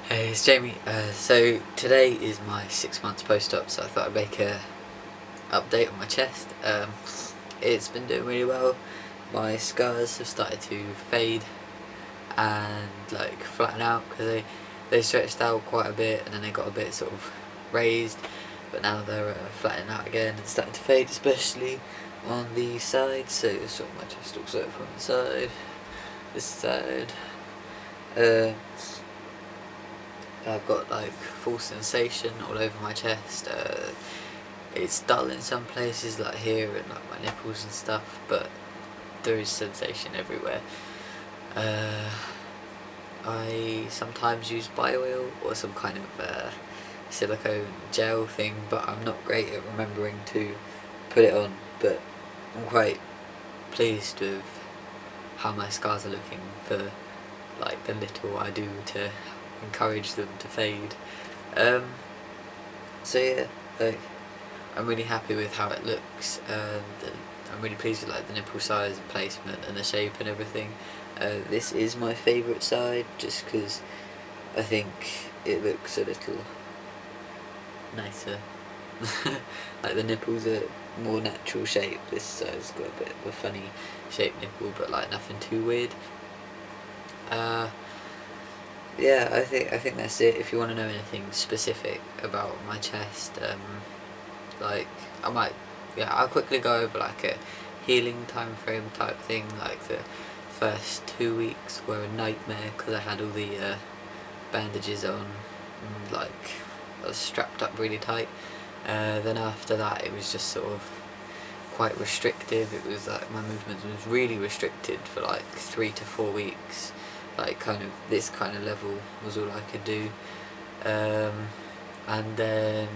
Hey, it's Jamie. So today is my 6 months post-op, so I thought I'd make a update on my chest. It's been doing really well. My scars have started to fade and like flatten out because they stretched out quite a bit and then they got a bit sort of raised, but now they're flattening out again and starting to fade, especially on the side. So sort of my chest looks like from the side, this side. I've got like full sensation all over my chest. It's dull in some places like here and like my nipples and stuff, but there is sensation everywhere. I sometimes use bio oil or some kind of silicone gel thing, but I'm not great at remembering to put it on, but I'm quite pleased with how my scars are looking for like the little I do to encourage them to fade. So yeah, like, I'm really happy with how it looks, and I'm really pleased with like the nipple size and placement and the shape and everything. This is my favourite side just because I think it looks a little nicer. Like the nipples are more natural shape. This side's got a bit of a funny shaped nipple, but like nothing too weird. Yeah, I think that's it. If you want to know anything specific about my chest, like I'll quickly go over like a healing time frame type thing. Like the first 2 weeks were a nightmare because I had all the bandages on, and, like I was strapped up really tight. Then after that, it was just sort of quite restrictive. It was like my movement was really restricted for like 3 to 4 weeks. Like kind of this kind of level was all I could do, and then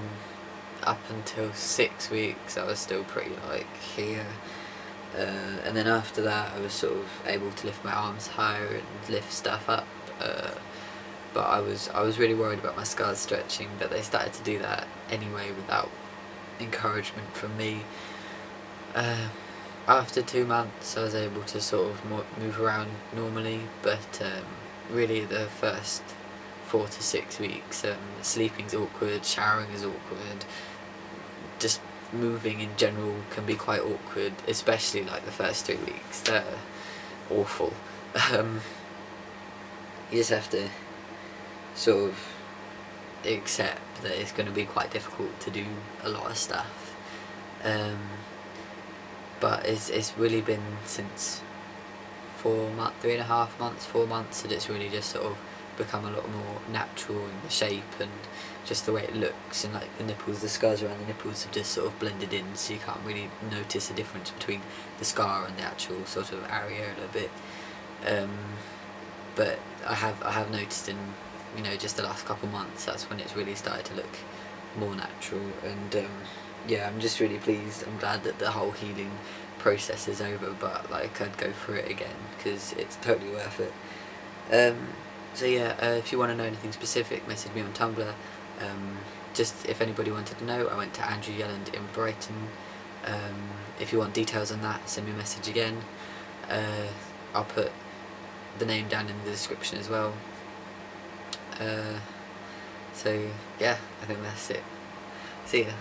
up until 6 weeks I was still pretty like here, and then after that I was sort of able to lift my arms higher and lift stuff up, but I was really worried about my scars stretching, but they started to do that anyway without encouragement from me. After 2 months I was able to sort of move around normally, but really the first 4 to 6 weeks, sleeping's awkward, showering is awkward, just moving in general can be quite awkward, especially like the first 3 weeks. They're awful. You just have to sort of accept that it's going to be quite difficult to do a lot of stuff. But it's really been since 3.5 months, 4 months, that it's really just sort of become a lot more natural in the shape and just the way it looks, and like the nipples, the scars around the nipples have just sort of blended in, so you can't really notice a difference between the scar and the actual sort of area a little bit. But I have noticed in just the last couple months, that's when it's really started to look more natural, and yeah, I'm just really pleased. I'm glad that the whole healing process is over, but like I'd go through it again because it's totally worth it. So yeah, if you want to know anything specific, message me on Tumblr. Just if anybody wanted to know, I went to Andrew Yelland in Brighton. If you want details on that, send me a message again. I'll put the name down in the description as well. So yeah, I think that's it. See ya.